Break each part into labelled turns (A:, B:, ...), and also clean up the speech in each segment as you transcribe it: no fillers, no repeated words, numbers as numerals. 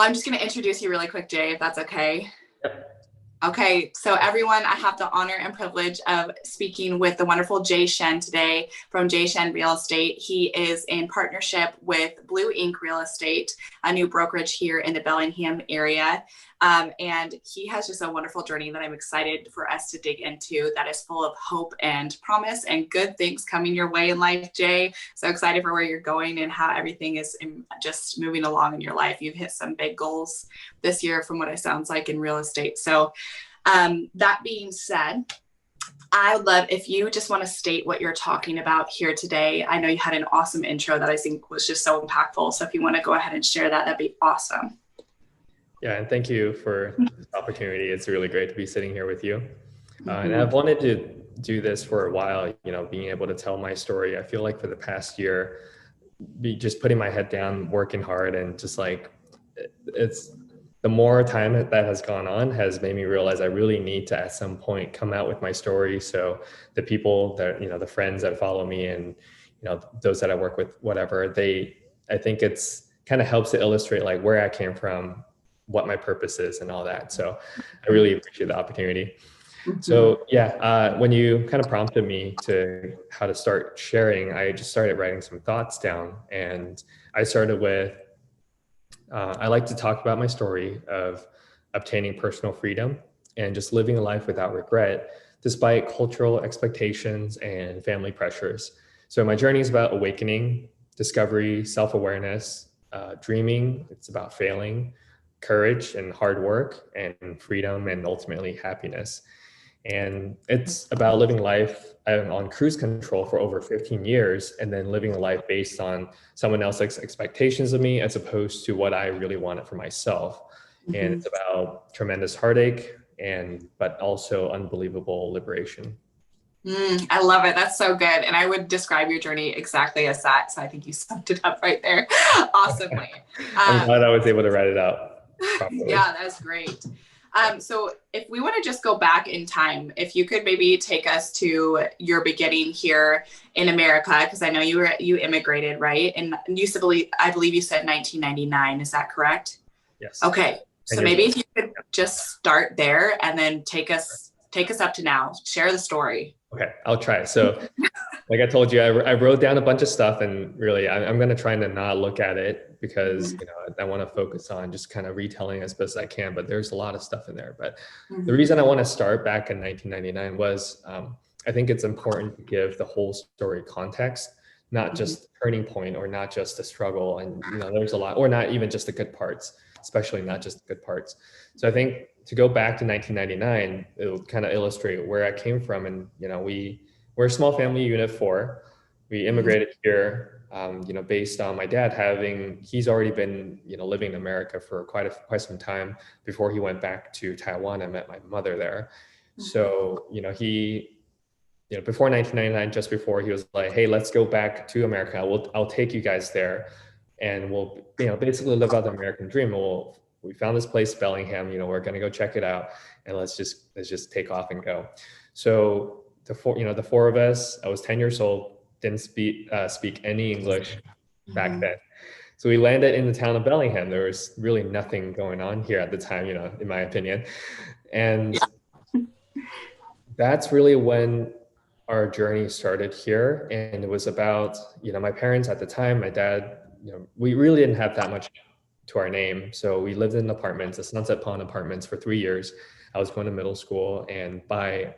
A: I'm just going to introduce you really quick, Jay, if that's okay.
B: Yep.
A: Okay, so everyone, I have the honor and privilege of speaking with the wonderful Chen today from Chen Realestate. He is in partnership with Blue Ink Real Estate, a new brokerage here in the Bellingham area. And he has just a wonderful journey that I'm excited for us to dig into that is full of hope and promise and good things coming your way in life, Jay. So excited for where you're going and how everything is just moving along in your life. You've hit some big goals this year from what it sounds like in real estate. So that being said, I would love if you just want to state what you're talking about here today. I know you had an awesome intro that I think was just so impactful. So if you want to go ahead and share that, that'd be awesome.
B: Yeah, and thank you for this opportunity. It's really great to be sitting here with you. And I've wanted to do this for a while, being able to tell my story. I feel like for the past year, just putting my head down, working hard, and just like it's the more time that has gone on has made me realize I really need to at some point come out with my story. So the people that, the friends that follow me and, those that I work with, whatever, I think it's kind of helps to illustrate like where I came from, what my purpose is and all that. So I really appreciate the opportunity. So yeah, when you kind of prompted me to how to start sharing, I just started writing some thoughts down, and I started with, I like to talk about my story of obtaining personal freedom and just living a life without regret, despite cultural expectations and family pressures. So my journey is about awakening, discovery, self-awareness, dreaming. It's about failing, courage and hard work, and freedom, and ultimately happiness. And it's about living life on cruise control for over 15 years and then living a life based on someone else's expectations of me as opposed to what I really wanted for myself. And it's about tremendous heartache but also unbelievable liberation.
A: I love it. That's so good. And I would describe your journey exactly as that. So I think you summed it up right there awesomely.
B: I'm glad I was able to write it out properly.
A: Yeah, that's great. So if we want to just go back in time, if you could maybe take us to your beginning here in America, because I know you immigrated, right? And I believe you said 1999. Is that correct?
B: Yes.
A: Okay. So maybe if you could just start there and then take us up to now. Share the story.
B: Okay, I'll try. So like I told you, I wrote down a bunch of stuff, and really I'm going to try to not look at it because I want to focus on just kind of retelling as best as I can, but there's a lot of stuff in there. But the reason I want to start back in 1999 was I think it's important to give the whole story context, not just the turning point or not just the struggle. And there's a lot, or not even just the good parts, especially not just the good parts. So I think to go back to 1999, it'll kind of illustrate where I came from. And, we're a small family, unit 4. We immigrated here, based on my dad he's already been, living in America for quite some time before he went back to Taiwan. I met my mother there. So, before 1999, just before, he was like, hey, let's go back to America. I'll take you guys there and we'll, basically live out the American dream. We found this place, Bellingham, we're going to go check it out, and let's just take off and go. So the four of us, I was 10 years old, didn't speak any English back then. So we landed in the town of Bellingham. There was really nothing going on here at the time, in my opinion. And that's really when our journey started here. And it was about, my parents at the time, my dad, we really didn't have that much to our name. So we lived in apartments, the Sunset Pond apartments, for 3 years. I was going to middle school. And by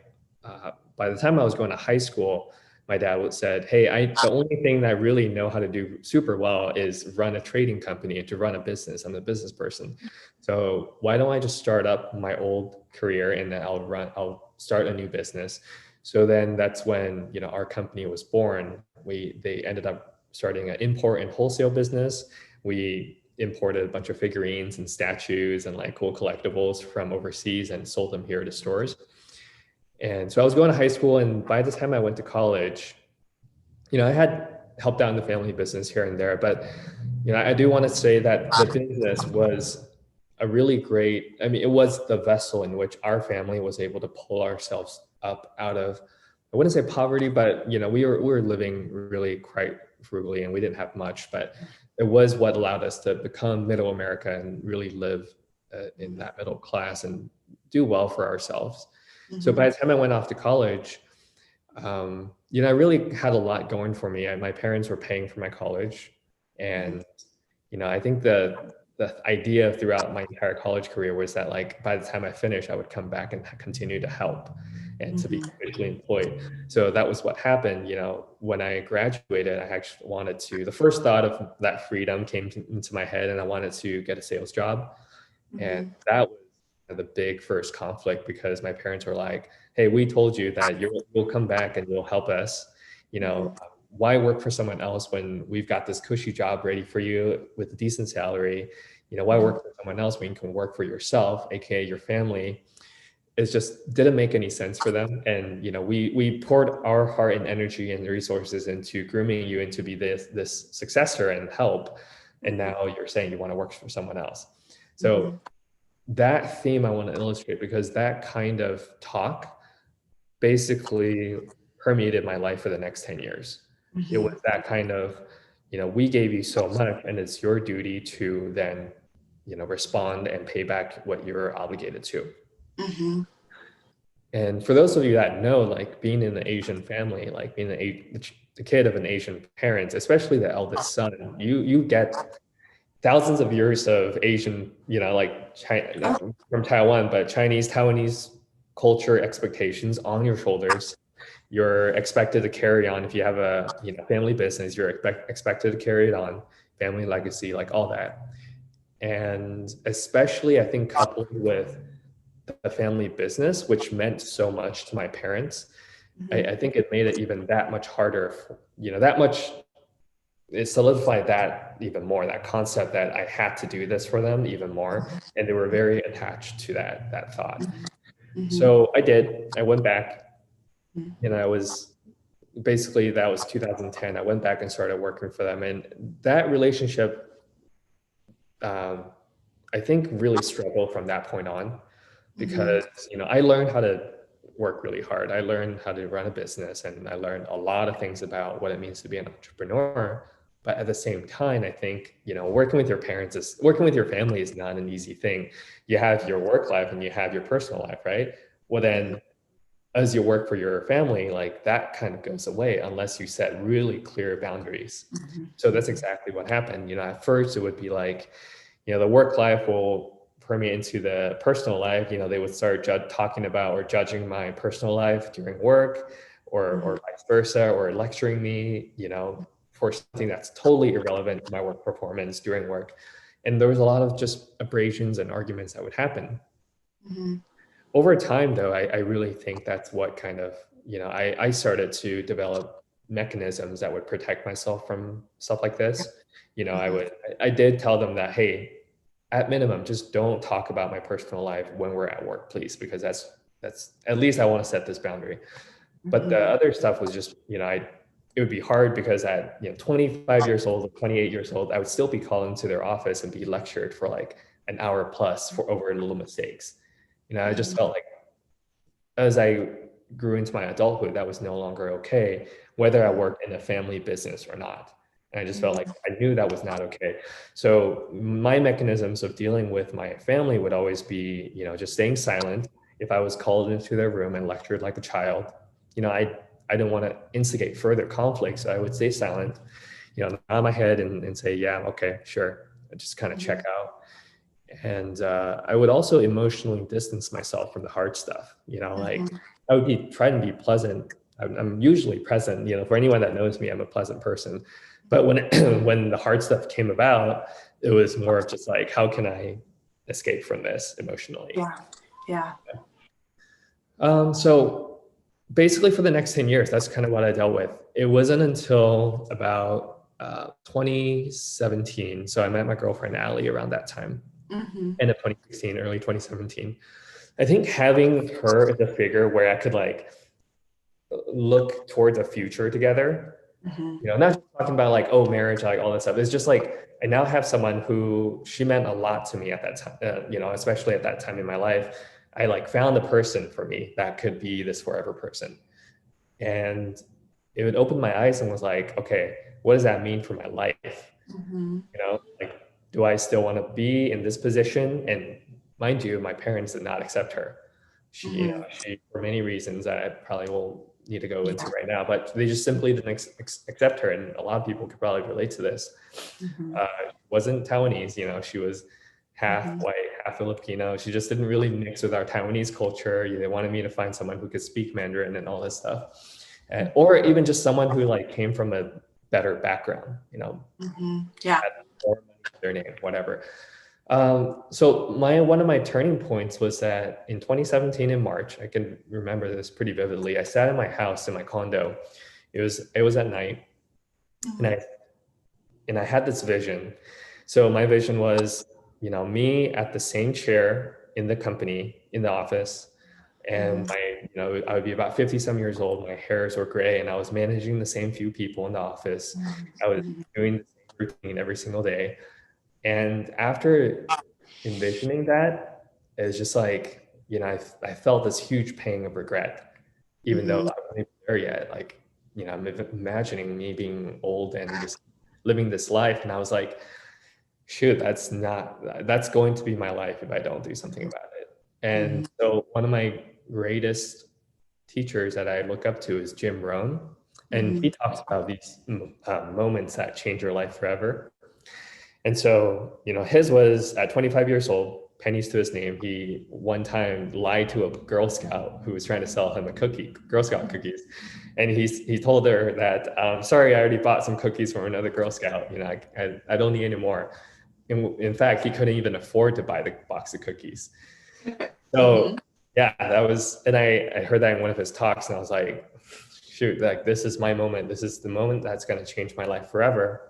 B: the time I was going to high school, my dad said, hey, the only thing that I really know how to do super well is run a trading company and to run a business. I'm a business person. So why don't I just start up my old career and then I'll start a new business. So then that's when, our company was born. They ended up starting an import and wholesale business. We imported a bunch of figurines and statues and like cool collectibles from overseas and sold them here to stores. And so I was going to high school, and by the time I went to college, I had helped out in the family business here and there, but I do want to say that the business was a really great, it was the vessel in which our family was able to pull ourselves up out of, I wouldn't say poverty, but we were living really quite frugally, and we didn't have much, but it was what allowed us to become middle America and really live in that middle class and do well for ourselves. So by the time I went off to college, I really had a lot going for me. My parents were paying for my college, and I think the idea throughout my entire college career was that like by the time I finished, I would come back and continue to help and to be officially employed. So that was what happened. When I graduated, I actually wanted to. The first thought of that freedom came into my head, and I wanted to get a sales job, and that was the big first conflict because my parents were like, hey, we told you that you'll come back and you'll help us. Why work for someone else when we've got this cushy job ready for you with a decent salary? Why work for someone else when you can work for yourself, aka your family? It just didn't make any sense for them. And we poured our heart and energy and resources into grooming you into be this successor and help. And now you're saying you want to work for someone else. So that theme I want to illustrate because that kind of talk basically permeated my life for the next 10 years. It was that kind of, we gave you so much and it's your duty to then, respond and pay back what you're obligated to. And for those of you that know, like being in an Asian family, like being the kid of an Asian parent, especially the eldest son, you get thousands of years of Asian, like China, from Taiwan, but Chinese, Taiwanese culture expectations on your shoulders. You're expected to carry on. If you have a family business, you're expected to carry it on, family legacy, like all that. And especially, I think, coupled with the family business, which meant so much to my parents, I think it made it even that much harder, it solidified that even more, that concept that I had to do this for them even more. And they were very attached to that thought. So I did. I went back and I was basically, that was 2010. I went back and started working for them. And that relationship, I think, really struggled from that point on because, I learned how to work really hard. I learned how to run a business and I learned a lot of things about what it means to be an entrepreneur. But at the same time, I think, working with your family is not an easy thing. You have your work life and you have your personal life, right? Well, then as you work for your family, like that kind of goes away unless you set really clear boundaries. So that's exactly what happened. At first it would be like, the work life will permeate into the personal life. They would start talking about or judging my personal life during work or vice versa, or lecturing me, for something that's totally irrelevant to my work performance during work. And there was a lot of just abrasions and arguments that would happen. Over time, though, I really think that's what kind of, I started to develop mechanisms that would protect myself from stuff like this. I did tell them that, hey, at minimum, just don't talk about my personal life when we're at work, please, because that's at least I want to set this boundary. But the other stuff was just, it would be hard because at 25 years old or 28 years old, I would still be called into their office and be lectured for like an hour plus for over little mistakes. I just felt like as I grew into my adulthood, that was no longer okay, whether I worked in a family business or not. And I just felt like I knew that was not okay. So my mechanisms of dealing with my family would always be, just staying silent. If I was called into their room and lectured like a child, I didn't want to instigate further conflict. So I would stay silent, nod my head and say, yeah, okay, sure. I just kind of check out. And I would also emotionally distance myself from the hard stuff. Like I would try to be pleasant. I'm usually present. For anyone that knows me, I'm a pleasant person. But when when the hard stuff came about, it was more of just like, how can I escape from this emotionally?
A: Yeah.
B: So basically, for the next 10 years, that's kind of what I dealt with. It wasn't until about 2017. So I met my girlfriend, Allie, around that time. End of 2016, early 2017. I think having her as a figure where I could like look towards a future together, not just talking about like, oh, marriage, like all that stuff. It's just like, I now have someone who she meant a lot to me at that time, especially at that time in my life. I like found a person for me that could be this forever person. And it would open my eyes and was like, okay, what does that mean for my life? You know, like, do I still want to be in this position? And mind you, my parents did not accept her. She, for many reasons that I probably won't need to go into right now, but they just simply didn't accept her. And a lot of people could probably relate to this. She wasn't Taiwanese, you know, she was half white, half Filipino. She just didn't really mix with our Taiwanese culture. They wanted me to find someone who could speak Mandarin and all this stuff. Or even just someone who like came from a better background, you know, had more money to their name, whatever. So one of my turning points was that in 2017 in March, I can remember this pretty vividly. I sat in my house in my condo. It was at night, and I had this vision. So my vision was, you know, me at the same chair in the company, in the office, and I would be about 50 some years old. My hairs were gray, and I was managing the same few people in the office. I was doing the same routine every single day. And after envisioning that, it was just like, you know, I felt this huge pang of regret, even though I wasn't there yet. Like, you know, I'm imagining me being old and just living this life. And I was like, shoot, that's going to be my life if I don't do something about it. And so one of my greatest teachers that I look up to is Jim Rohn. And he talks about these moments that change your life forever. And so, you know, his was at 25 years old, pennies to his name. He one time lied to a Girl Scout who was trying to sell him Girl Scout cookies. And he told her that, sorry, I already bought some cookies from another Girl Scout. You know, I don't need any more. In fact, he couldn't even afford to buy the box of cookies. So yeah, and I heard that in one of his talks, and I was like, shoot, like, this is my moment. This is the moment that's going to change my life forever.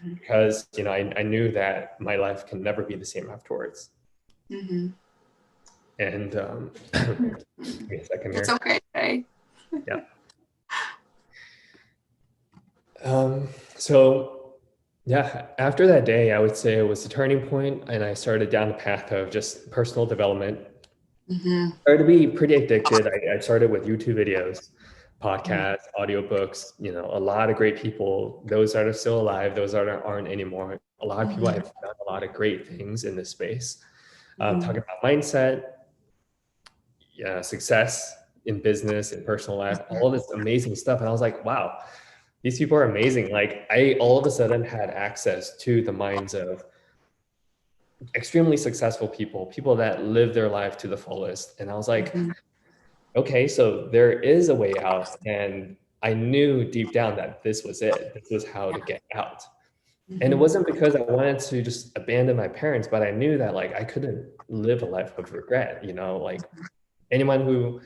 B: Because, you know, I knew that my life can never be the same afterwards. And give me a second here.
A: It's okay.
B: Yeah. So yeah, after that day, I would say it was a turning point, and I started down the path of just personal development. Started to be pretty addicted. I started with YouTube videos, podcasts, audiobooks, you know, a lot of great people, those that are still alive, those that aren't anymore. A lot of people have done a lot of great things in this space. Talking about mindset, success in business and personal life, all this amazing stuff. And I was like, wow, these people are amazing. Like, I all of a sudden had access to the minds of extremely successful people that live their life to the fullest. And I was like, okay, so there is a way out. And I knew deep down that this was it. This was how to get out. And it wasn't because I wanted to just abandon my parents, but I knew that, like, I couldn't live a life of regret. You know, like, anyone who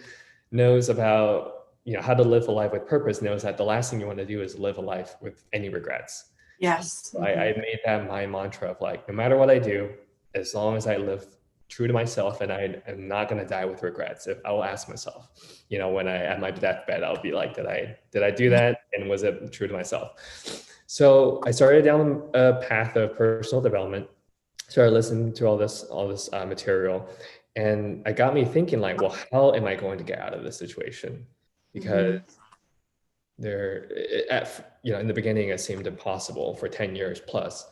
B: knows about, you know, how to live a life with purpose knows that the last thing you want to do is live a life with any regrets.
A: Yes.
B: So I made that my mantra of, like, no matter what I do, as long as I live true to myself, and I am not going to die with regrets. If I will ask myself, you know, when I at my deathbed, I'll be like, did I do that, and was it true to myself? So I started down a path of personal development, started listening to all this material, and it got me thinking, like, well, how am I going to get out of this situation? Because in the beginning, it seemed impossible for 10 years plus.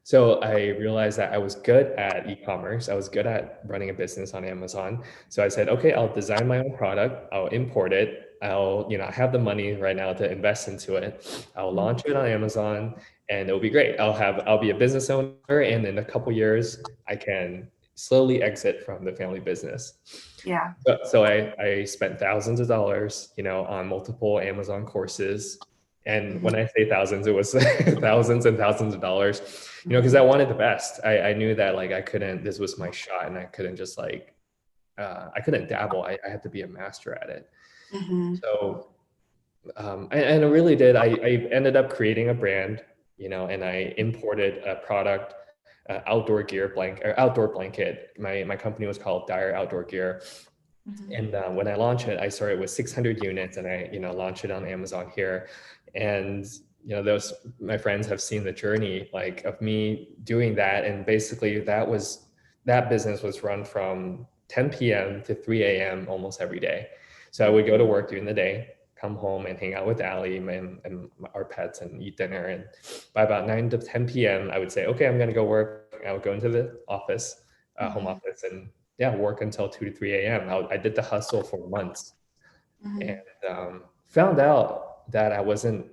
B: So I realized that I was good at e-commerce. I was good at running a business on Amazon. So I said, okay, I'll design my own product. I'll import it. I have the money right now to invest into it. I'll launch it on Amazon, and it'll be great. I'll be a business owner, and in a couple years, I can slowly exit from the family business.
A: Yeah.
B: So I spent thousands of dollars, you know, on multiple Amazon courses. And when I say thousands, it was thousands and thousands of dollars, you know, because I wanted the best. I knew that, like, this was my shot, and I couldn't just I couldn't dabble. I had to be a master at it. So, and I really did. I ended up creating a brand, you know, and I imported a product, outdoor blanket. My company was called Dire Outdoor Gear. And when I launched it, I started with 600 units, and I, you know, launched it on Amazon here. And, you know, my friends have seen the journey, like, of me doing that. And basically that business was run from 10 p.m. to 3 a.m. almost every day. So I would go to work during the day, come home and hang out with Ali and our pets and eat dinner. And by about 9 to 10 p.m., I would say, okay, I'm going to go work. I would go into the office, home office, and yeah, work until 2 to 3 a.m. I did the hustle for months and found out that I wasn't,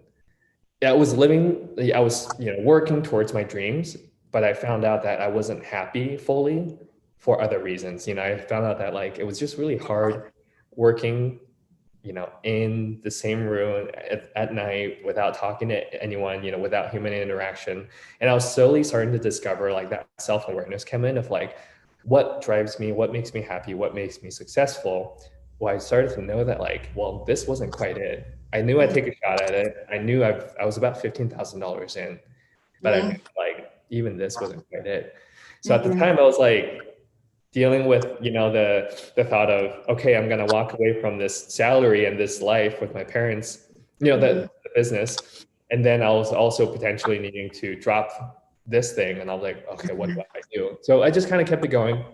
B: I was living, I was, working towards my dreams, but I found out that I wasn't happy fully for other reasons. I found out that like, it was just really hard working, in the same room at night without talking to anyone, without human interaction. And I was slowly starting to discover like that self-awareness came in of like, what drives me, what makes me happy, what makes me successful. Well, I started to know that like, well, this wasn't quite it. I knew I'd take a shot at it. I knew I was about $15,000 in, but I knew like even this wasn't quite it. So at the time I was like dealing with, the thought of, okay, I'm going to walk away from this salary and this life with my parents, the business. And then I was also potentially needing to drop this thing. And I was like, okay, what do I do? So I just kind of kept it going.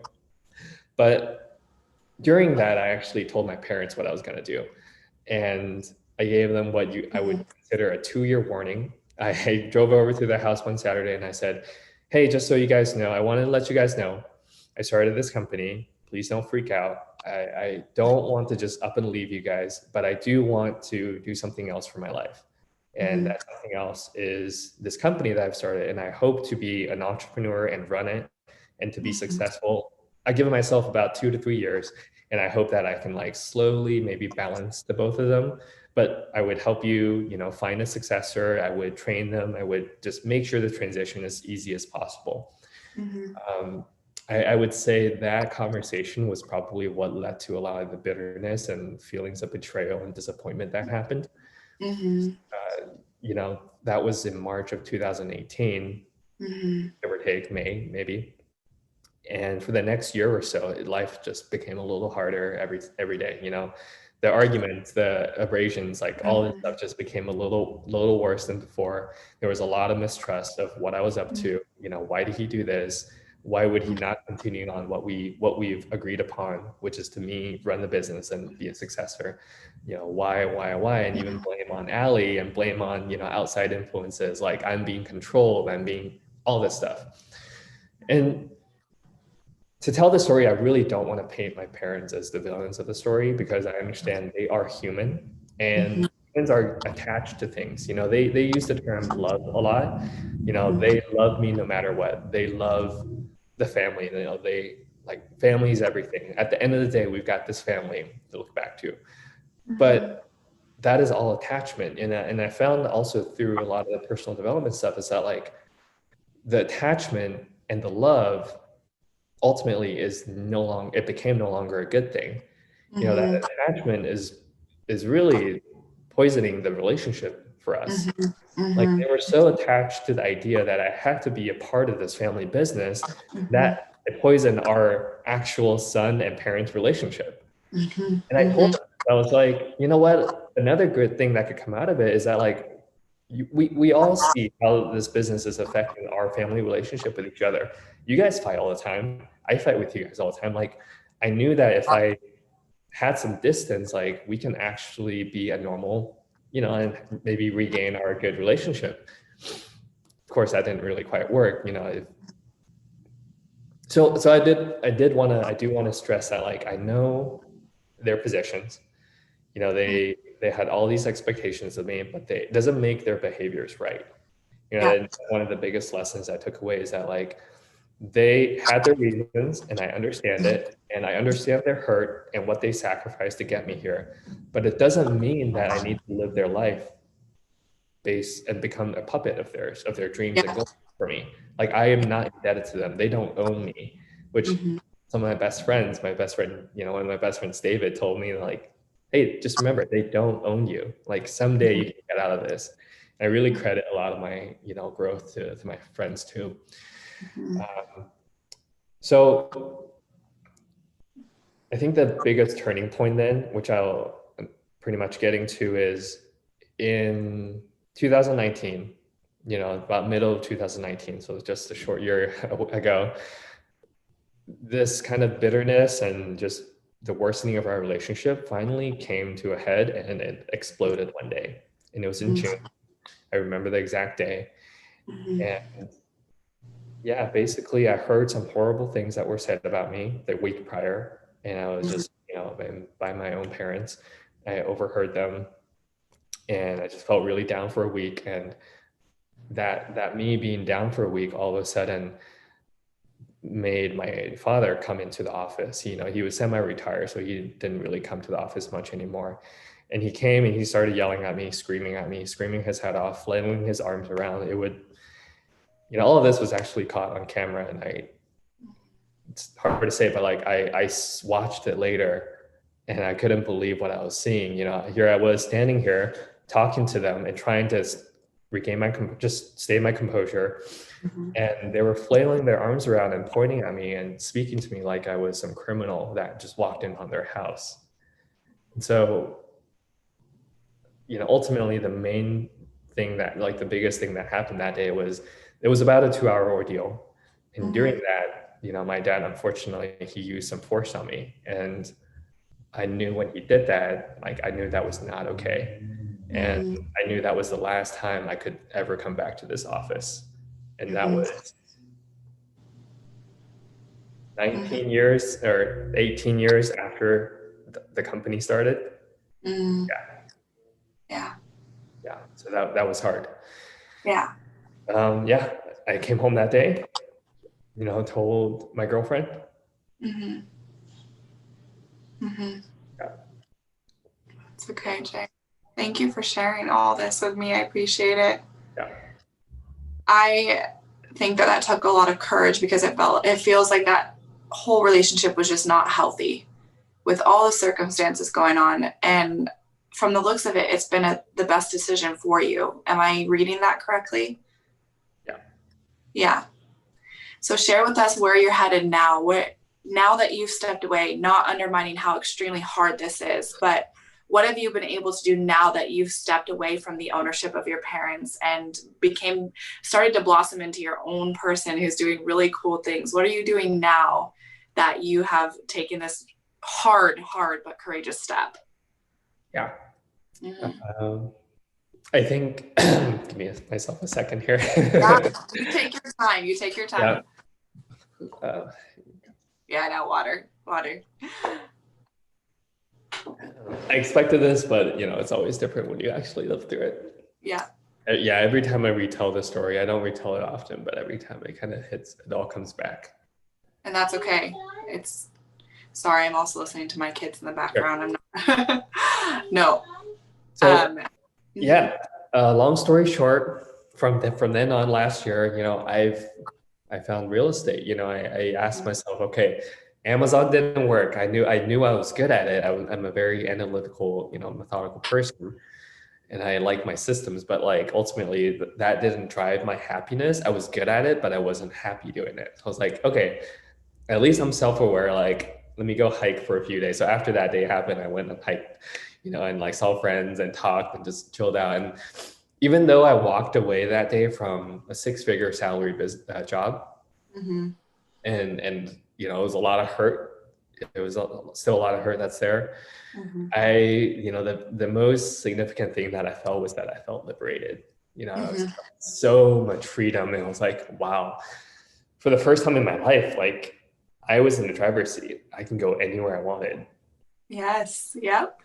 B: But during that, I actually told my parents what I was going to do. And I gave them what I would consider a 2-year warning. I drove over to their house one Saturday and I said, hey, just so you guys know, I wanted to let you guys know, I started this company. Please don't freak out. I don't want to just up and leave you guys, but I do want to do something else for my life. And that something else is this company that I've started. And I hope to be an entrepreneur and run it and to be successful. I give myself about 2 to 3 years. And I hope that I can like slowly maybe balance the both of them. But I would help you, find a successor. I would train them. I would just make sure the transition is easy as possible. I would say that conversation was probably what led to a lot of the bitterness and feelings of betrayal and disappointment that happened. That was in March of 2018, give or take May, maybe. And for the next year or so, life just became a little harder every day. The arguments, the abrasions, like all this stuff just became a little worse than before. There was a lot of mistrust of what I was up to. Why did he do this? Why would he not continue on what we've agreed upon, which is to me run the business and be a successor? Why, and even blame on Ali and blame on outside influences, like I'm being controlled, I'm being all this stuff. And to tell the story, I really don't want to paint my parents as the villains of the story because I understand they are human and humans are attached to things. They use the term love a lot. They love me no matter what. They love the family. They like family is everything. At the end of the day, we've got this family to look back to. But that is all attachment. And I found also through a lot of the personal development stuff is that like the attachment and the love ultimately it became no longer a good thing. That attachment is really poisoning the relationship for us. Like they were so attached to the idea that I had to be a part of this family business that it poisoned our actual son and parent relationship. And I told them, I was like, you know what? Another good thing that could come out of it is that like we all see how this business is affecting our family relationship with each other. You guys fight all the time. I fight with you guys all the time. Like I knew that if I had some distance, like we can actually be a normal, and maybe regain our good relationship. Of course, that didn't really quite work, So I do want to stress that like I know their positions. They had all these expectations of me, but it doesn't make their behaviors right. And one of the biggest lessons I took away is that like they had their reasons and I understand it and I understand their hurt and what they sacrificed to get me here. But it doesn't mean that I need to live their life based and become a puppet of their dreams and goals for me. Like I am not indebted to them. They don't own me, which some of my best friend, one of my best friends, David, told me like, hey, just remember, they don't own you. Like someday you can get out of this. And I really credit a lot of my, growth to my friends too. So I think the biggest turning point then, which I'll pretty much getting to, is in 2019, about middle of 2019. So just a short year ago, this kind of bitterness and just the worsening of our relationship finally came to a head, and it exploded one day. And it was in June. I remember the exact day. And yeah, basically I heard some horrible things that were said about me the week prior. And I was just, by my own parents, I overheard them, and I just felt really down for a week. And that me being down for a week all of a sudden made my father come into the office. He was semi-retired, so he didn't really come to the office much anymore. And he came and he started yelling at me, screaming his head off, flailing his arms around. All of this was actually caught on camera, and it's hard to say, but like I watched it later, and I couldn't believe what I was seeing. Here I was standing here talking to them and trying to just stay my composure. And they were flailing their arms around and pointing at me and speaking to me like I was some criminal that just walked in on their house. And so, ultimately the main thing the biggest thing that happened that day was, it was about a 2-hour ordeal. And during that, my dad, unfortunately, he used some force on me. And I knew when he did that, I knew that was not okay. And I knew that was the last time I could ever come back to this office. And that was 19 years or 18 years after the company started.
A: Yeah.
B: So that was hard.
A: Yeah.
B: I came home that day, told my girlfriend.
A: It's okay, Jay. Thank you for sharing all this with me. I appreciate it. I think that took a lot of courage, because it feels like that whole relationship was just not healthy with all the circumstances going on. And from the looks of it, it's been the best decision for you. Am I reading that correctly? Yeah. So share with us where you're headed now, now that you've stepped away, not undermining how extremely hard this is, but what have you been able to do now that you've stepped away from the ownership of your parents and started to blossom into your own person who's doing really cool things? What are you doing now that you have taken this hard but courageous step?
B: I think, give me myself a second here.
A: You take your time. I know, water.
B: I expected this, but it's always different when you actually live through it. Every time I retell the story, I don't retell it often, but every time it kind of hits, it all comes back. And
A: that's okay. Sorry, I'm also listening to my kids in the background. Sure. No.
B: So, long story short, from then on last year, I found real estate. I asked myself, okay, Amazon didn't work. I knew I was good at it. I'm a very analytical, methodical person, and I like my systems. But ultimately, that didn't drive my happiness. I was good at it, but I wasn't happy doing it. So I was like, okay, at least I'm self-aware. Let me go hike for a few days. So after that day happened, I went and hiked, and saw friends and talked and just chilled out. And even though I walked away that day from a 6-figure salary job, and it was a lot of hurt. It was still a lot of hurt that's there. The most significant thing that I felt was that I felt liberated. I was so much freedom, and I was like, wow, for the first time in my life, I was in the driver's seat. I can go anywhere I wanted.
A: Yes. Yep.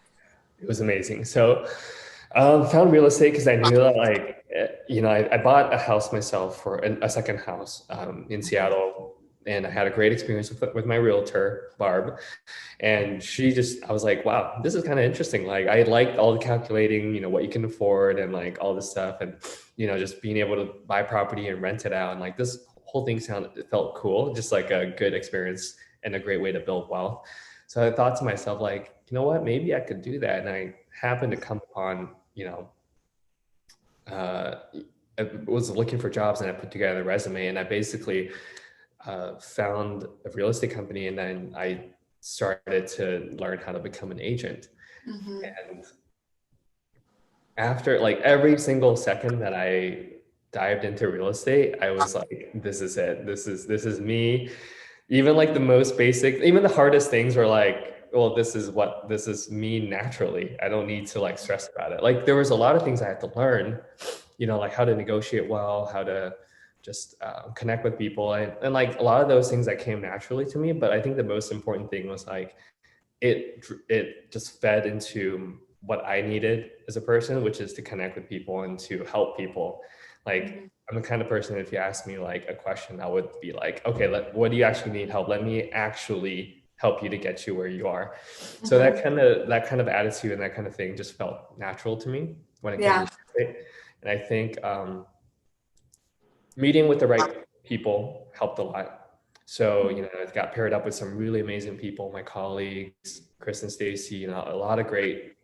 B: It was amazing. So found real estate because I knew that I bought a house myself, for a second house in Seattle, and I had a great experience with my realtor, Barb. And I was like, wow, this is kind of interesting. I liked all the calculating, what you can afford and all this stuff, and just being able to buy property and rent it out, and this whole thing felt cool, just a good experience and a great way to build wealth. So I thought to myself, you know what, maybe I could do that. And I happened to come upon, I was looking for jobs, and I put together a resume, and I basically found a real estate company, and then I started to learn how to become an agent. And after every single second that I dived into real estate, I was like, this is it. This is me. Even the most basic, even the hardest things were well, this is me naturally. I don't need to like stress about it. Like there was a lot of things I had to learn, like how to negotiate well, how to just connect with people, and like a lot of those things that came naturally to me. But I think the most important thing was like it just fed into what I needed as a person, which is to connect with people and to help people. Like I'm the kind of person, if you ask me like a question, I would be like, okay, what do you actually need help? Let me actually help you to get you where you are. So that kind of attitude and that kind of thing just felt natural to me when it came to it. And I think meeting with the right people helped a lot. So, I got paired up with some really amazing people, my colleagues, Chris and Stacy, a lot of great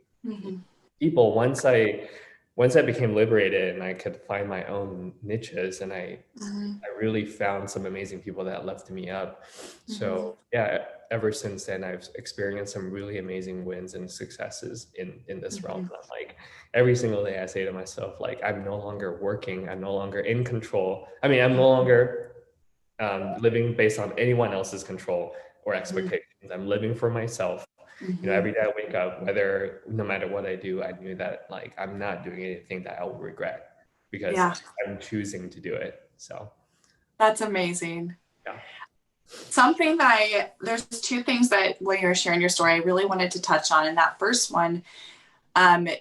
B: people. Once I became liberated and I could find my own niches, and I really found some amazing people that lifted me up. So yeah, ever since then, I've experienced some really amazing wins and successes in this realm. Like every single day I say to myself, like, I'm no longer working. I'm no longer in control. I mean, I'm no longer living based on anyone else's control or expectations. I'm living for myself. Every day I wake up, no matter what I do, I knew that like I'm not doing anything that I will regret because I'm choosing to do it. So
A: that's amazing.
B: Yeah.
A: There's two things that when you were sharing your story, I really wanted to touch on. And that first one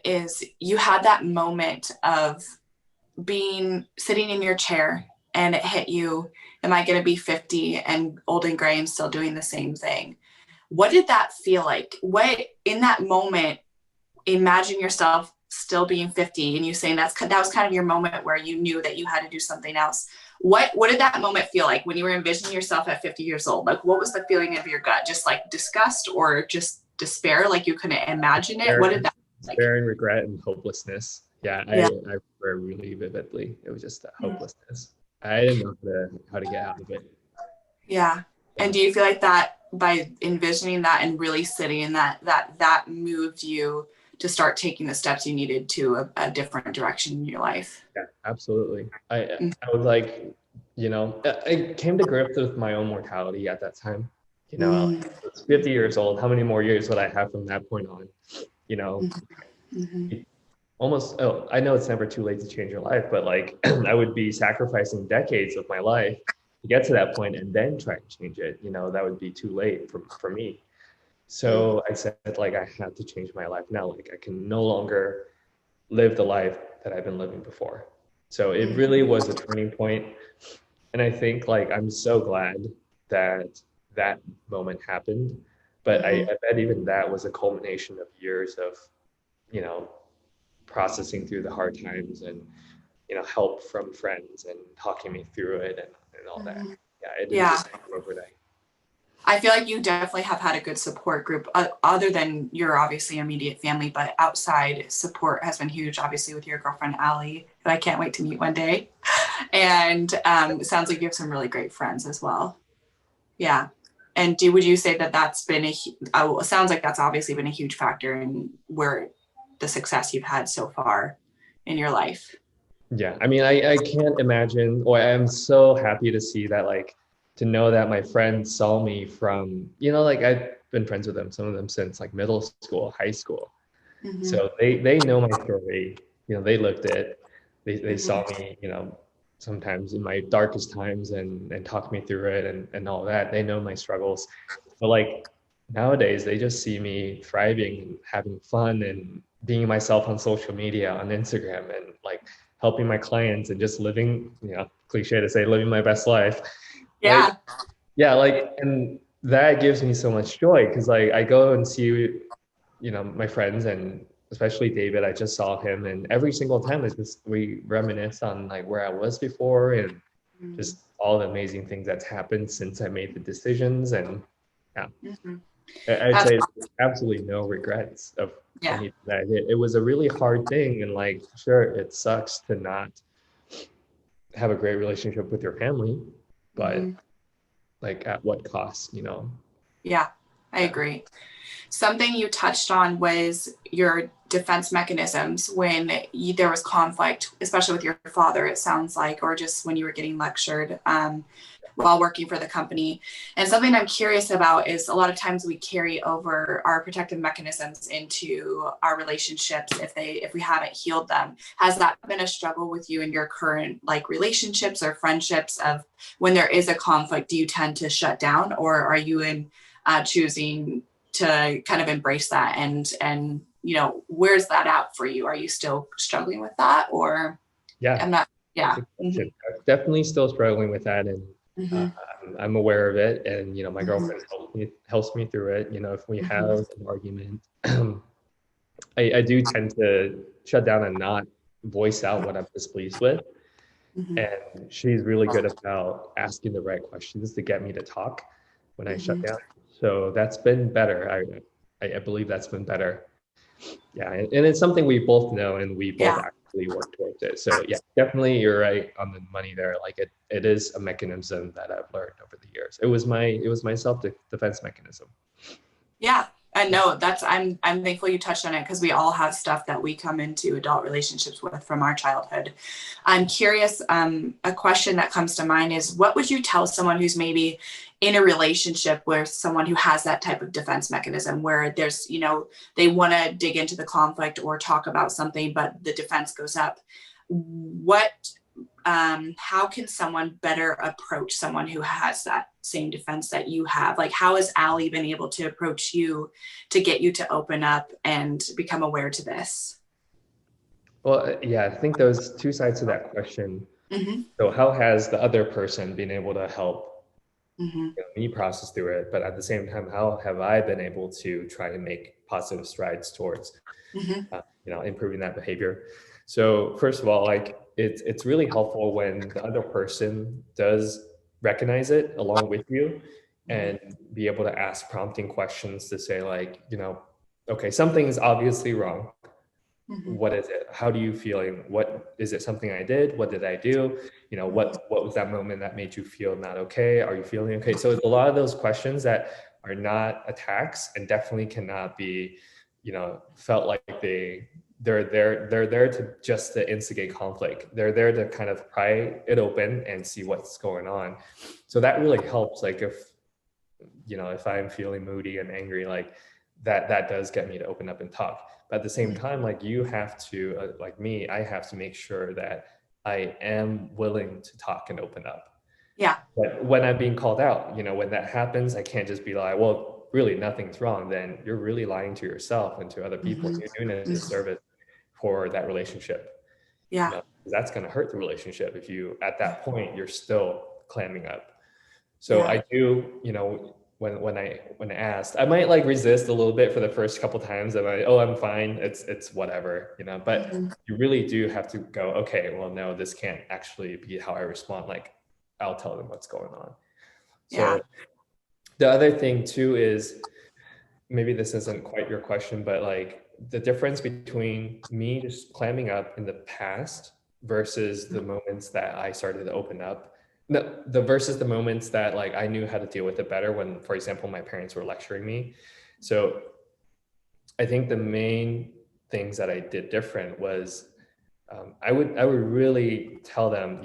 A: is you had that moment of sitting in your chair and it hit you. Am I going to be 50 and old and gray and still doing the same thing? What did that feel like? What in that moment, imagine yourself still being 50 and you saying that was kind of your moment where you knew that you had to do something else. What did that moment feel like when you were envisioning yourself at 50 years old? Like, what was the feeling of your gut? Just like disgust or just despair? Like you couldn't imagine it? What did that feel like?
B: Despair and regret and hopelessness. I remember really vividly. It was just that hopelessness. I didn't know how to get out of it.
A: Yeah. And do you feel like that by envisioning that and really sitting in that moved you to start taking the steps you needed to a different direction in your life?
B: Yeah, absolutely. I was like, I came to grips with my own mortality at that time. I was 50 years old. How many more years would I have from that point on? Almost, I know it's never too late to change your life, but like I would be sacrificing decades of my life to get to that point and then try to change it. That would be too late for me. So I said, like, I had to change my life now. Like I can no longer live the life that I've been living before. So it really was a turning point. And I think like, I'm so glad that that moment happened, but I bet even that was a culmination of years of, processing through the hard times and, help from friends and talking me through it and all that. Yeah. It didn't just happen overnight.
A: I feel like you definitely have had a good support group other than your obviously immediate family, but outside support has been huge, obviously with your girlfriend, Allie, who I can't wait to meet one day. And it sounds like you have some really great friends as well. Yeah. And would you say that that's been it sounds like that's obviously been a huge factor in where the success you've had so far in your life?
B: Yeah. I mean, I can't imagine, or I'm so happy to see that, like, to know that my friends saw me from, like I've been friends with them, some of them since like middle school, high school. So they know my story, they lived it. They saw me, sometimes in my darkest times and talked me through it and all that. They know my struggles. But like nowadays, they just see me thriving and having fun and being myself on social media, on Instagram, and like helping my clients and just living, cliche to say, living my best life.
A: Yeah.
B: And that gives me so much joy because like I go and see, my friends, and especially David. I just saw him, and every single time we reminisce on like where I was before and just all the amazing things that's happened since I made the decisions. And I'd say absolutely no regrets of anything that I did. It was a really hard thing, and like sure, it sucks to not have a great relationship with your family, but like at what cost,
A: Yeah, I agree. Something you touched on was your defense mechanisms when there was conflict, especially with your father, it sounds like, or just when you were getting lectured. while working for the company. And something I'm curious about is a lot of times we carry over our protective mechanisms into our relationships if we haven't healed them. Has that been a struggle with you in your current like relationships or friendships of when there is a conflict, do you tend to shut down, or are you in choosing to kind of embrace that and where's that at for you? Are you still struggling with that, or
B: Yeah.
A: I'm not? Yeah.
B: Mm-hmm. I'm definitely still struggling with that, and I'm aware of it. And my girlfriend helps me through it. If we have an argument, I do tend to shut down and not voice out what I'm displeased with. And she's really good about asking the right questions to get me to talk when I shut down. So that's been better. I believe that's been better. Yeah, and it's something we both know, and we both actively work towards it. So yeah, definitely you're right on the money there. Like it is a mechanism that I've learned over the years. It was my self-defense mechanism.
A: Yeah, I know I'm thankful you touched on it, because we all have stuff that we come into adult relationships with from our childhood. I'm curious, a question that comes to mind is, what would you tell someone who's maybe in a relationship where someone who has that type of defense mechanism, where there's, they want to dig into the conflict or talk about something, but the defense goes up? How can someone better approach someone who has that same defense that you have? Like, how has Allie been able to approach you to get you to open up and become aware to this?
B: Well, yeah, I think those two sides to that question. So how has the other person been able to help me process through it? But at the same time, how have I been able to try to make positive strides towards, improving that behavior? So first of all, like it's really helpful when the other person does recognize it along with you and be able to ask prompting questions to say like, okay, something's obviously wrong. What is it? How do you feeling? What is it? Something I did? What did I do? What was that moment that made you feel not okay? Are you feeling okay? So it's a lot of those questions that are not attacks and definitely cannot be, felt like they're there to just to instigate conflict. They're there to kind of pry it open and see what's going on. So that really helps. Like if I'm feeling moody and angry, like that does get me to open up and talk. But at the same time, like you have to, like me, I have to make sure that I am willing to talk and open up.
A: Yeah.
B: But when I'm being called out, when that happens, I can't just be like, well, really nothing's wrong. Then you're really lying to yourself and to other people. You're doing a disservice for that relationship.
A: Yeah.
B: That's going to hurt the relationship if you, at that point, you're still clamming up. So I do, when asked, I might like resist a little bit for the first couple times. I'm like, oh, I'm fine. It's whatever, but you really do have to go, okay, well, no, this can't actually be how I respond. Like I'll tell them what's going on. So the other thing too is, maybe this isn't quite your question, but like the difference between me just clamming up in the past versus the moments that I started to open up. The versus the moments that like I knew how to deal with it better when, for example, my parents were lecturing me. So I think the main things that I did different was I would really tell them,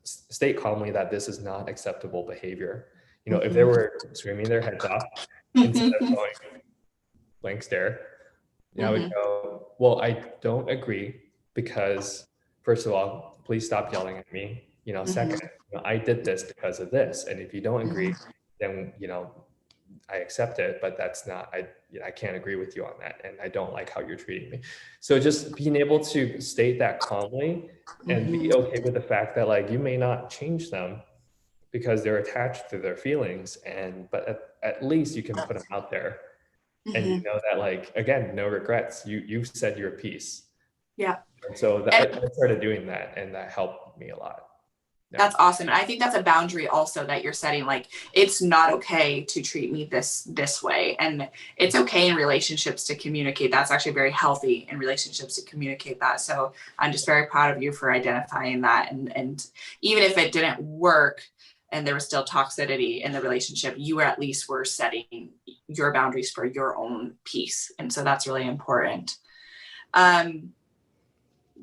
B: state calmly that this is not acceptable behavior. If they were screaming their heads off instead of going blank stare, I would go, well, I don't agree because first of all, please stop yelling at me. Second, I did this because of this. And if you don't agree, then, I accept it, but that's not, I can't agree with you on that. And I don't like how you're treating me. So just being able to state that calmly and be okay with the fact that like, you may not change them because they're attached to their feelings. But at least you can put them out there and you know that like, again, no regrets. You've said your piece.
A: Yeah.
B: So I started doing that and that helped me a lot.
A: That's awesome. And I think that's a boundary also that you're setting. Like, it's not okay to treat me this way. And it's okay in relationships to communicate. That's actually very healthy in relationships to communicate that. So I'm just very proud of you for identifying that. And even if it didn't work and there was still toxicity in the relationship, you at least were setting your boundaries for your own peace. And so that's really important.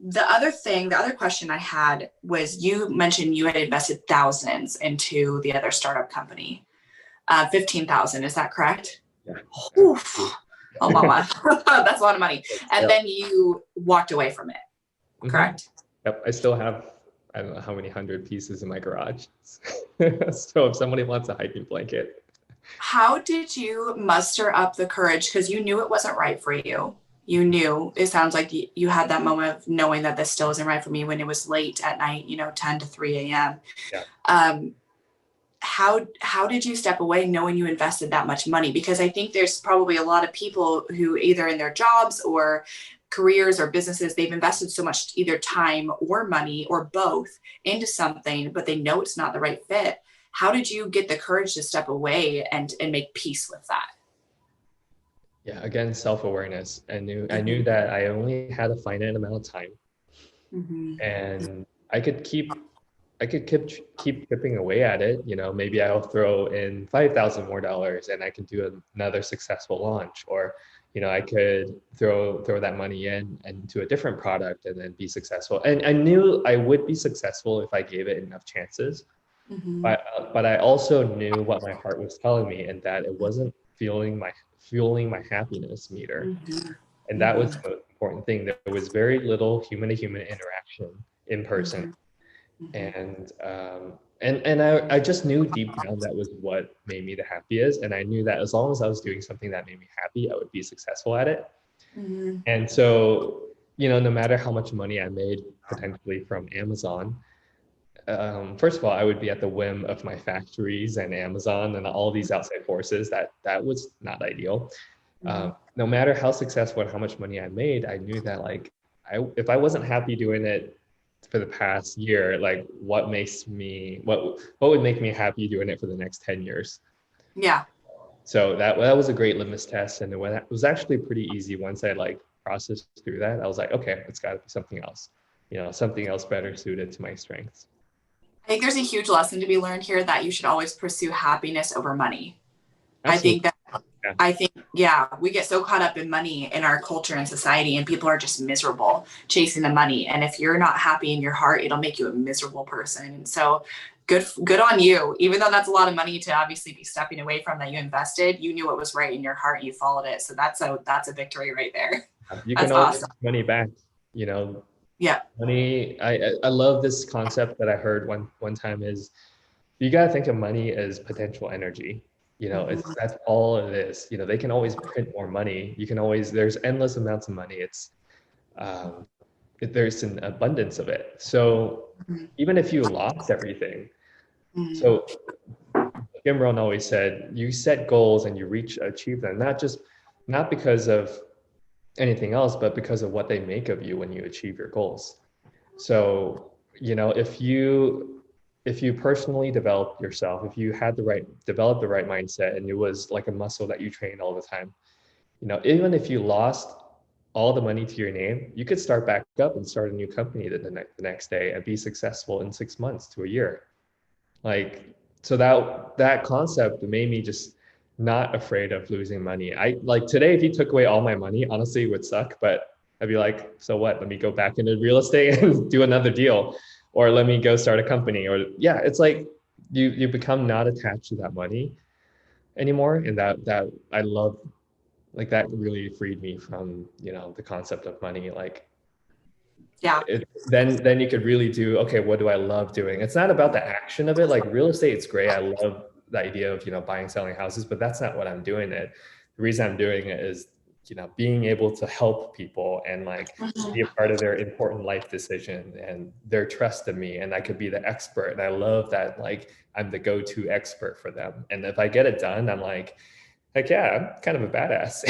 A: The other question I had was, you mentioned you had invested thousands into the other startup company, 15,000. Is that correct?
B: Yeah.
A: Oof. Oh, mama, that's a lot of money. And
B: Yep.
A: then you walked away from it, correct?
B: Yep. I still have, I don't know how many 100 pieces in my garage. So if somebody wants a hiking blanket.
A: How did you muster up the courage? Because you knew it wasn't right for you. You knew, it sounds like you had that moment of knowing that this still isn't right for me when it was late at night, 10 to 3 a.m.
B: Yeah.
A: How did you step away knowing you invested that much money? Because I think there's probably a lot of people who either in their jobs or careers or businesses, they've invested so much either time or money or both into something, but they know it's not the right fit. How did you get the courage to step away and make peace with that?
B: Yeah, again, self-awareness. I knew that I only had a finite amount of time, and I could keep chipping away at it. Maybe I'll throw in $5,000 more and I can do another successful launch, or I could throw that money into a different product and then be successful. And I knew I would be successful if I gave it enough chances. But I also knew what my heart was telling me, and that it wasn't fueling my happiness meter. And that was the most important thing. There was very little human-to-human interaction in person. And I just knew deep down that was what made me the happiest. And I knew that as long as I was doing something that made me happy, I would be successful at it. And so, no matter how much money I made potentially from Amazon, first of all, I would be at the whim of my factories and Amazon and all these outside forces. That was not ideal. No matter how successful and how much money I made, I knew that if I wasn't happy doing it for the past year, what would make me happy doing it for the next 10 years?
A: Yeah.
B: So that was a great litmus test. And it was actually pretty easy once I processed through that. I was like, okay, it's got to be something else, something else better suited to my strengths.
A: I think there's a huge lesson to be learned here, that you should always pursue happiness over money.
B: Absolutely.
A: I think, we get so caught up in money in our culture and society, and people are just miserable chasing the money. And if you're not happy in your heart, it'll make you a miserable person. And so good on you. Even though that's a lot of money to obviously be stepping away from that you invested, you knew what was right in your heart and you followed it. So that's a victory right there.
B: You can always get money back,
A: Yeah.
B: Money. I love this concept that I heard one time is, you got to think of money as potential energy. That's all it is. They can always print more money. There's endless amounts of money. There's an abundance of it. So even if you lost everything, so Jim Rohn always said, you set goals and you achieve them, not because of anything else, but because of what they make of you when you achieve your goals. So, if you personally developed yourself, if you had developed the right mindset, and it was like a muscle that you trained all the time, even if you lost all the money to your name, you could start back up and start a new company the next day and be successful in 6 months to a year. So that concept made me just not afraid of losing money. Today, if you took away all my money, honestly, it would suck, but I'd be like, so what? Let me go back into real estate and do another deal, or let me go start a company. Or it's like you become not attached to that money anymore. And that I love, that really freed me from, the concept of money. Then you could really do, okay, what do I love doing? It's not about the action of it. Like real estate, it's great. I love the idea of, buying, selling houses, but that's not what I'm doing it. The reason I'm doing it is, being able to help people and be a part of their important life decision and their trust in me. And I could be the expert. And I love that, I'm the go-to expert for them. And if I get it done, I'm like, heck yeah, I'm kind of a badass.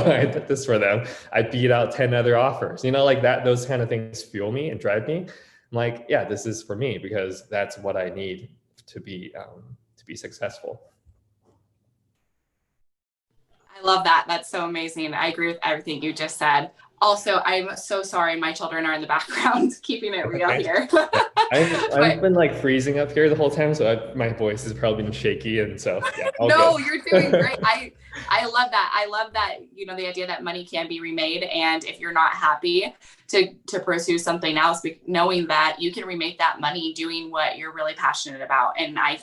B: I did this for them. I beat out 10 other offers, that, those kind of things fuel me and drive me. I'm like, yeah, this is for me, because that's what I need to be successful.
A: I love that. That's so amazing. I agree with everything you just said. Also, I'm so sorry my children are in the background, keeping it real
B: Okay.
A: here.
B: Yeah. I've
A: But
B: been like freezing up here the whole time, so my voice has probably been shaky, and so yeah, all
A: no, you're doing
B: good.
A: great. I love that. I love that, you know, the idea that money can be remade. And if you're not happy to pursue something else, knowing that you can remake that money doing what you're really passionate about. And I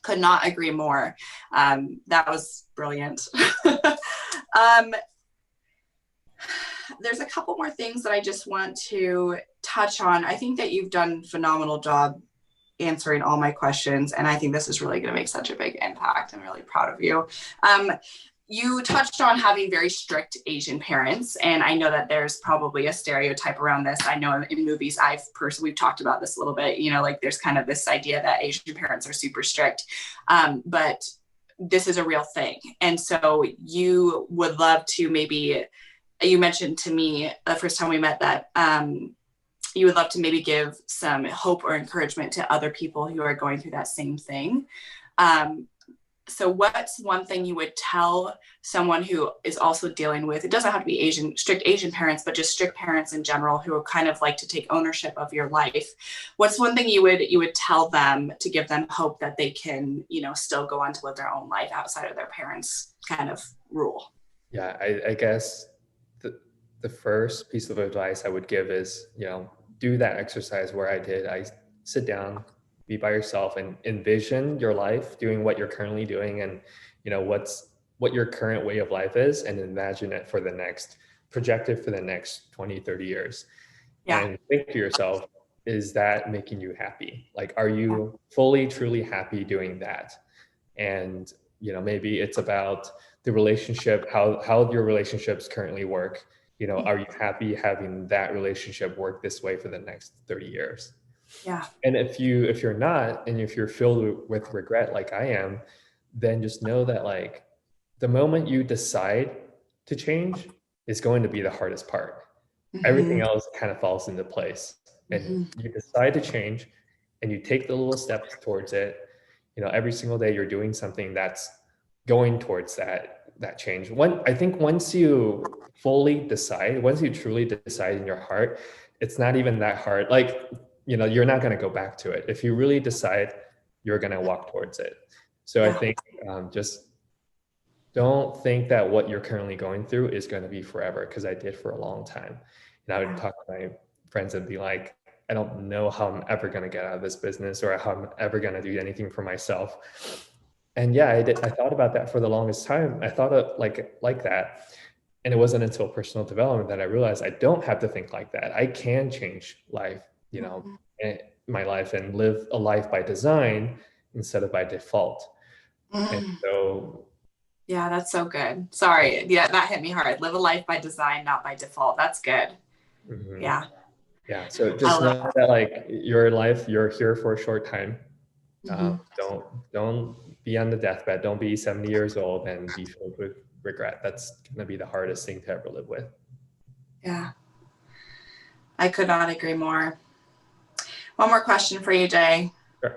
A: could not agree more. That was brilliant. There's a couple more things that I just want to touch on. I think that you've done a phenomenal job answering all my questions, and I think this is really going to make such a big impact. I'm really proud of you. You touched on having very strict Asian parents, and I know that there's probably a stereotype around this. I know in movies we've talked about this a little bit, you know, like there's kind of this idea that Asian parents are super strict, but this is a real thing. And so you would love to you mentioned to me the first time we met that you would love to maybe give some hope or encouragement to other people who are going through that same thing. So what's one thing you would tell someone who is also dealing with, it doesn't have to be strict Asian parents, but just strict parents in general who are kind of like to take ownership of your life? What's one thing you would tell them to give them hope that they can, you know, still go on to live their own life outside of their parents' kind of rule?
B: Yeah, I guess the first piece of advice I would give is, you know, do that exercise where I did. I sit down, be by yourself, and envision your life doing what you're currently doing, and you know what your current way of life is, and imagine it project it for the next 20, 30 years.
A: Yeah.
B: And think to yourself, is that making you happy? Like, are you fully, truly happy doing that? And you know, maybe it's about the relationship, how your relationships currently work. You know, are you happy having that relationship work this way for the next 30 years?
A: Yeah.
B: And if you're not, and if you're filled with regret like I am, then just know that like the moment you decide to change is going to be the hardest part.
A: Mm-hmm.
B: Everything else kind of falls into place. And
A: Mm-hmm.
B: you decide to change and you take the little steps towards it. You know, every single day you're doing something that's going towards that change. I think once you once you truly decide in your heart, it's not even that hard. Like, you know, you're not going to go back to it. If you really decide, you're going to walk towards it. So I think just don't think that what you're currently going through is going to be forever, because I did for a long time. And I would talk to my friends and be like, I don't know how I'm ever going to get out of this business, or how I'm ever going to do anything for myself. And yeah, I thought about that for the longest time. I thought of like that. And it wasn't until personal development that I realized I don't have to think like that. I can change life, you know, my life, and live a life by design instead of by default. And so,
A: yeah, that's so good. Sorry. Yeah, that hit me hard. Live a life by design, not by default. That's good.
B: mm-hmm.
A: Yeah.
B: Yeah. So just know that like your life, you're here for a short time. Don't be on the deathbed. Don't be 70 years old and be filled with regret. That's going to be the hardest thing to ever live with.
A: Yeah. I could not agree more. One more question for you, Jay.
B: Sure.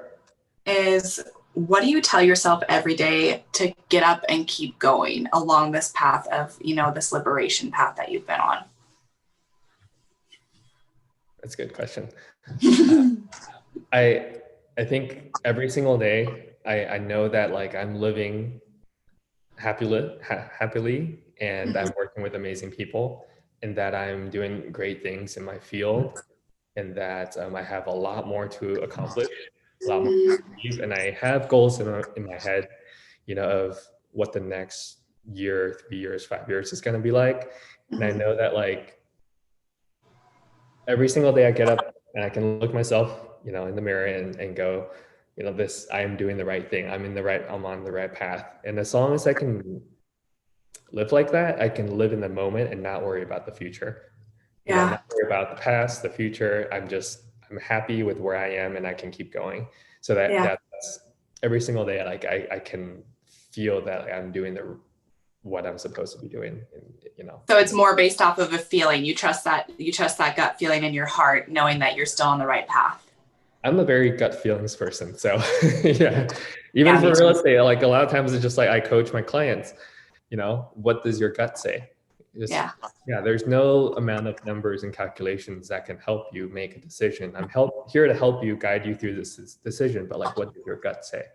A: Is, what do you tell yourself every day to get up and keep going along this path of, you know, this liberation path that you've been on?
B: That's a good question. I think every single day I know that like I'm living happily, and I'm working with amazing people, and that I'm doing great things in my field, and that I have a lot more to accomplish, a lot more to achieve, and I have goals in my head, you know, of what the next year, 3 years, 5 years is going to be like. And I know that like every single day I get up and I can look myself, you know, in the mirror and go, you know, I am doing the right thing. I'm on the right path. And as long as I can live like that, I can live in the moment and not worry about the future. You know, not worry about the past, the future. I'm happy with where I am, and I can keep going. So that's every single day. Like I can feel that I'm doing what I'm supposed to be doing, you know.
A: So it's more based off of a feeling. You trust that gut feeling in your heart, knowing that you're still on the right path.
B: I'm a very gut feelings person. So yeah, even for real estate, like a lot of times it's just like I coach my clients, what does your gut say?
A: Yeah.
B: Yeah, there's no amount of numbers and calculations that can help you make a decision. I'm here to help you, guide you through this decision, but like, what does your gut say?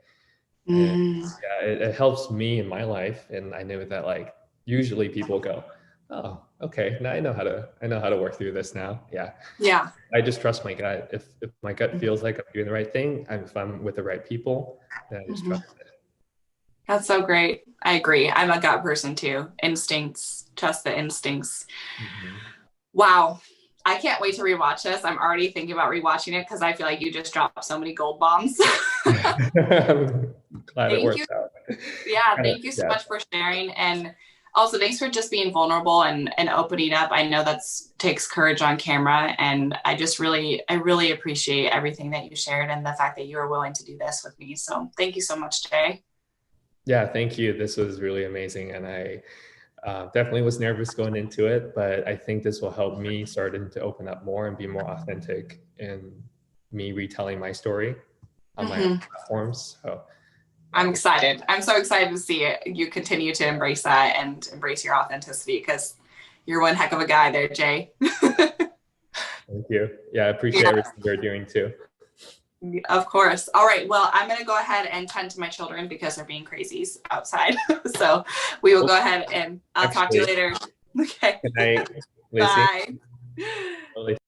B: And yeah, it helps me in my life. And I know that like usually people go, oh, okay, now I know how to work through this now. Yeah.
A: Yeah.
B: I just trust my gut. If my gut feels like I'm doing the right thing, if I'm with the right people, then I just trust it.
A: That's so great. I agree. I'm a gut person too. Instincts, trust the instincts. Wow. I can't wait to rewatch this. I'm already thinking about rewatching it because I feel like you just dropped so many gold bombs.
B: I'm glad it worked out.
A: Yeah, thank you so much for sharing. And also thanks for just being vulnerable and opening up. I know that takes courage on camera. And I really appreciate everything that you shared and the fact that you were willing to do this with me. So thank you so much, Jay.
B: Yeah, thank you. This was really amazing. And I definitely was nervous going into it, but I think this will help me starting to open up more and be more authentic in me retelling my story on my own platforms. So
A: I'm excited. I'm so excited to see it. You continue to embrace that and embrace your authenticity because you're one heck of a guy there, Jay.
B: Thank you. Yeah, I appreciate everything you're doing too.
A: Of course. All right. Well, I'm going to go ahead and tend to my children because they're being crazies outside. So we will go ahead and I'll talk to you later. Okay.
B: Good night,
A: Bye.
B: Lacey.